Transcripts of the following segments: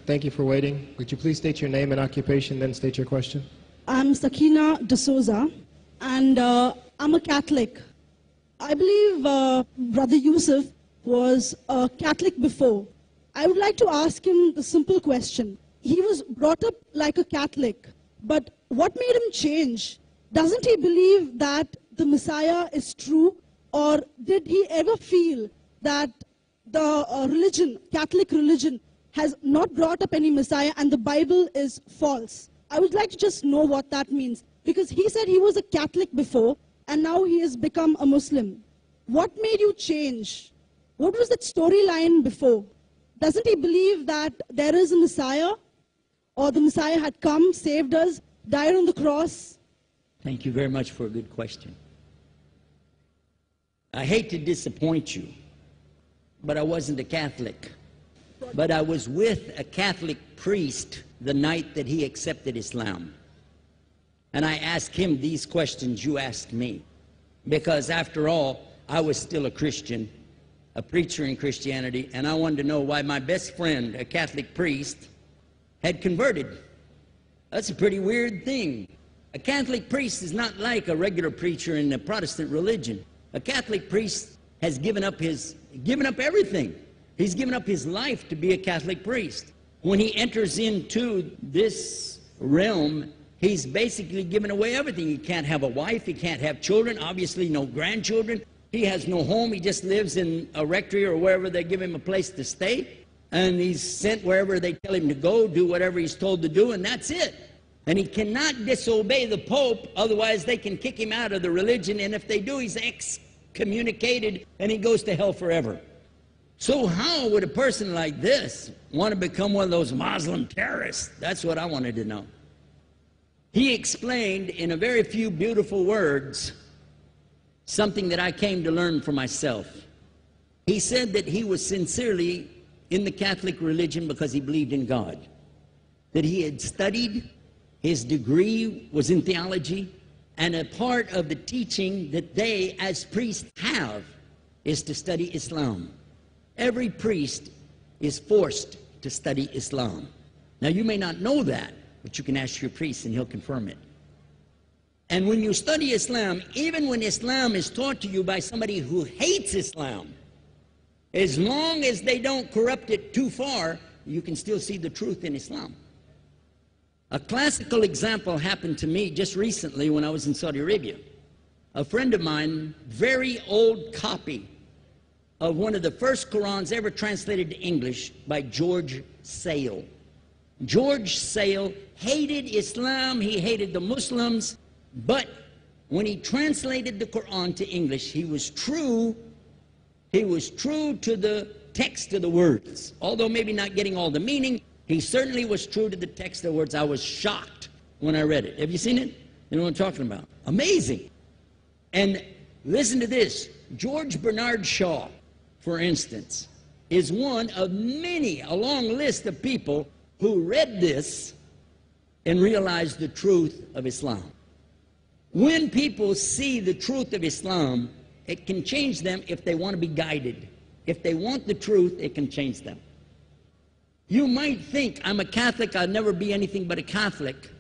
Thank you for waiting. Would you please state your name and occupation, then state your question? I'm Sakina D'Souza, and I'm a Catholic. I believe Brother Yusuf was a Catholic before. I would like to ask him the simple question. He was brought up like a Catholic, but what made him change? Doesn't he believe that the Messiah is true, or did he ever feel that the religion, Catholic religion, has not brought up any Messiah and the Bible is false? I would like to just know what that means, because he said he was a Catholic before and now he has become a Muslim. What made you change? What was that storyline before? Doesn't he believe that there is a Messiah, or the Messiah had come, saved us, died on the cross? Thank you very much for a good question. I hate to disappoint you, but I wasn't a Catholic. But I was with a Catholic priest the night that he accepted Islam. And I asked him these questions you asked me. Because after all, I was still a Christian, a preacher in Christianity, and I wanted to know why my best friend, a Catholic priest, had converted. That's a pretty weird thing. A Catholic priest is not like a regular preacher in the Protestant religion. A Catholic priest has given up everything. He's given up his life to be a Catholic priest. When he enters into this realm, he's basically given away everything. He can't have a wife, he can't have children, obviously no grandchildren. He has no home, he just lives in a rectory or wherever they give him a place to stay. And he's sent wherever they tell him to go, do whatever he's told to do, and that's it. And he cannot disobey the Pope, otherwise they can kick him out of the religion, and if they do, he's excommunicated and he goes to hell forever. So how would a person like this want to become one of those Muslim terrorists? That's what I wanted to know. He explained in a very few beautiful words something that I came to learn for myself. He said that he was sincerely in the Catholic religion because he believed in God, that he had studied, his degree was in theology, and a part of the teaching that they as priests have is to study Islam. Every priest is forced to study Islam. Now you may not know that, but you can ask your priest and he'll confirm it. And when you study Islam, even when Islam is taught to you by somebody who hates Islam, as long as they don't corrupt it too far, you can still see the truth in Islam. A classical example happened to me just recently when I was in Saudi Arabia. A friend of mine, very old copy of one of the first Qurans ever translated to English by George Sale. George Sale hated Islam, he hated the Muslims, but when he translated the Quran to English, he was true to the text of the words. Although maybe not getting all the meaning, he certainly was true to the text of the words. I was shocked when I read it. Have you seen it? You know what I'm talking about? Amazing. And listen to this. George Bernard Shaw, for instance, is one of many, a long list of people who read this and realized the truth of Islam. When people see the truth of Islam, it can change them if they want to be guided. If they want the truth, it can change them. You might think, I'm a Catholic, I'll never be anything but a Catholic.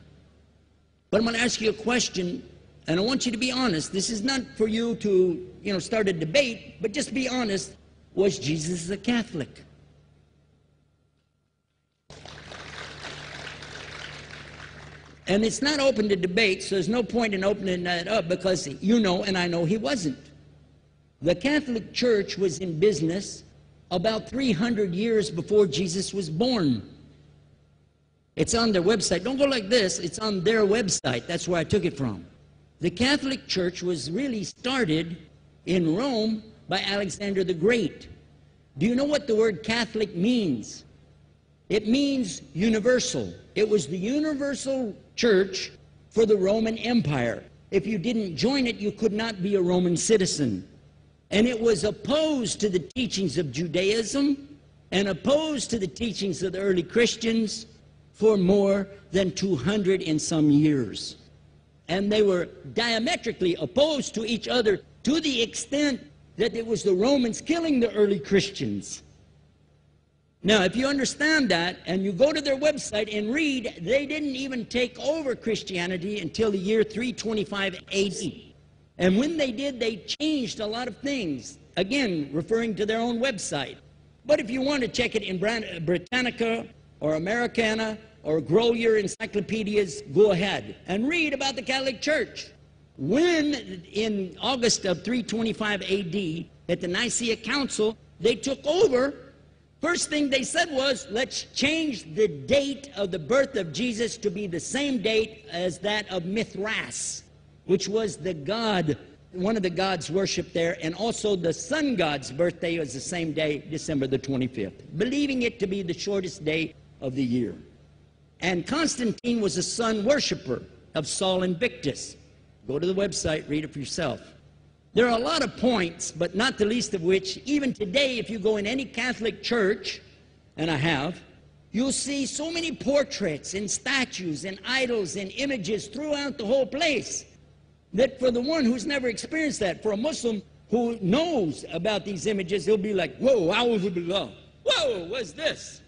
But I'm going to ask you a question, and I want you to be honest. This is not for you to, start a debate, but just be honest. Was Jesus a Catholic? And it's not open to debate, so there's no point in opening that up, because you know and I know he wasn't. The Catholic Church was in business about 300 years before Jesus was born. It's on their website. Don't go like this. It's on their website. That's where I took it from. The Catholic Church was really started in Rome by Alexander the Great. Do you know what the word Catholic means? It means universal. It was the universal church for the Roman Empire. If you didn't join it, you could not be a Roman citizen. And it was opposed to the teachings of Judaism and opposed to the teachings of the early Christians for more than 200 and some years. And they were diametrically opposed to each other to the extent that it was the Romans killing the early Christians. Now, if you understand that, and you go to their website and read, they didn't even take over Christianity until the year 325 AD. And when they did, they changed a lot of things, again, referring to their own website. But if you want to check it in Britannica or Americana or grow your encyclopedias, go ahead and read about the Catholic Church. When, in August of 325 AD, at the Nicaea Council, they took over, first thing they said was, let's change the date of the birth of Jesus to be the same date as that of Mithras, which was the god, one of the gods worshipped there, and also the sun god's birthday was the same day, December the 25th, believing it to be the shortest day of the year. And Constantine was a sun worshiper of Saul Invictus. Go to the website, read it for yourself. There are a lot of points, but not the least of which, even today, if you go in any Catholic church, and I have, you'll see so many portraits and statues and idols and images throughout the whole place, that for the one who's never experienced that, for a Muslim who knows about these images, he'll be like, whoa, a'udhu billah. Whoa, what's this?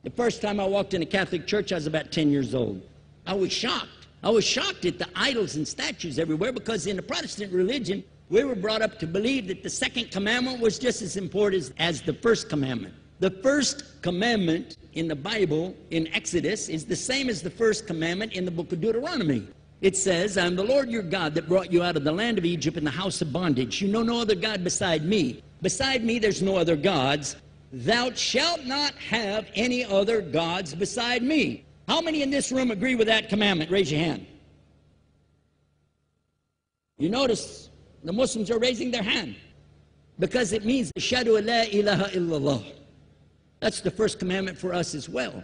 The first time I walked in a Catholic church, I was about 10 years old. I was shocked. I was shocked at the idols and statues everywhere, because in the Protestant religion, we were brought up to believe that the second commandment was just as important as the first commandment. The first commandment in the Bible, in Exodus, is the same as the first commandment in the book of Deuteronomy. It says, I am the Lord your God that brought you out of the land of Egypt in the house of bondage. You know no other God beside me. Beside me there's no other gods. Thou shalt not have any other gods beside me. How many in this room agree with that commandment? Raise your hand. You notice the Muslims are raising their hand, because it means Ashhadu la ilaha illallah. That's the first commandment for us as well.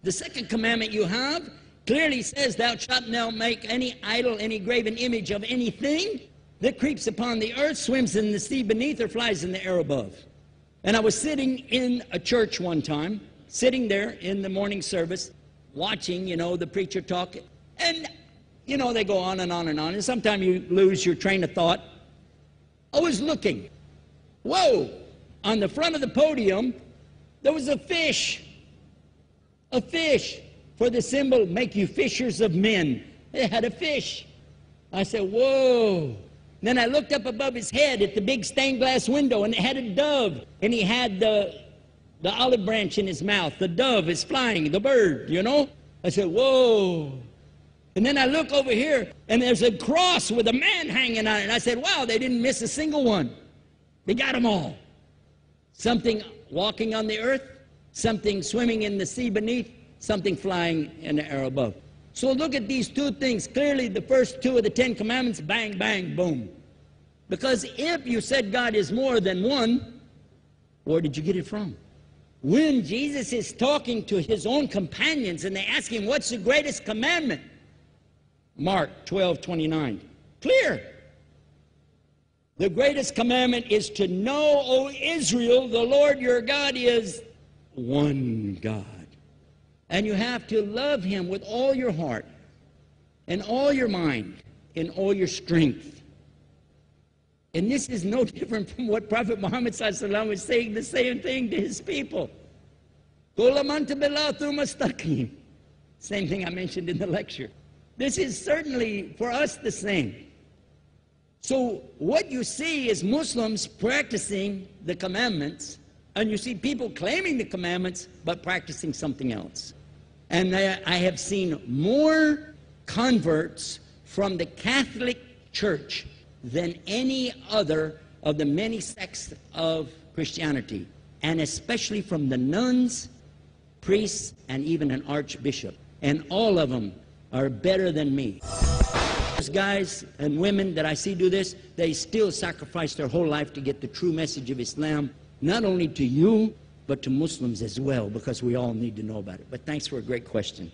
The second commandment you have clearly says, thou shalt not make any idol, any graven image of anything that creeps upon the earth, swims in the sea beneath, or flies in the air above. And I was sitting in a church one time, sitting there in the morning service, watching, the preacher talk, and they go on and on and on, and sometimes you lose your train of thought. I was looking. Whoa! On the front of the podium, there was a fish. A fish. For the symbol, make you fishers of men. It had a fish. I said, whoa. Then I looked up above his head at the big stained glass window, and it had a dove. And he had the olive branch in his mouth. The dove is flying, the bird, I said, whoa. And then I look over here, and there's a cross with a man hanging on it. And I said, wow, they didn't miss a single one. They got them all. Something walking on the earth, something swimming in the sea beneath, something flying in the air above. So look at these two things. Clearly, the first two of the 10 commandments, bang, bang, boom. Because if you said God is more than one, where did you get it from? When Jesus is talking to his own companions, and they ask him, what's the greatest commandment? Mark 12:29. Clear. The greatest commandment is to know, O Israel, the Lord your God is one God. And you have to love him with all your heart, and all your mind, and all your strength. And this is no different from what Prophet Muhammad ﷺ was saying, the same thing to his people. Same thing I mentioned in the lecture. This is certainly for us the same. So what you see is Muslims practicing the commandments, and you see people claiming the commandments but practicing something else. And I have seen more converts from the Catholic Church than any other of the many sects of Christianity, and especially from the nuns, priests, and even an archbishop. And all of them are better than me. Those guys and women that I see do this, they still sacrifice their whole life to get the true message of Islam, not only to you, but to Muslims as well, because we all need to know about it. But thanks for a great question.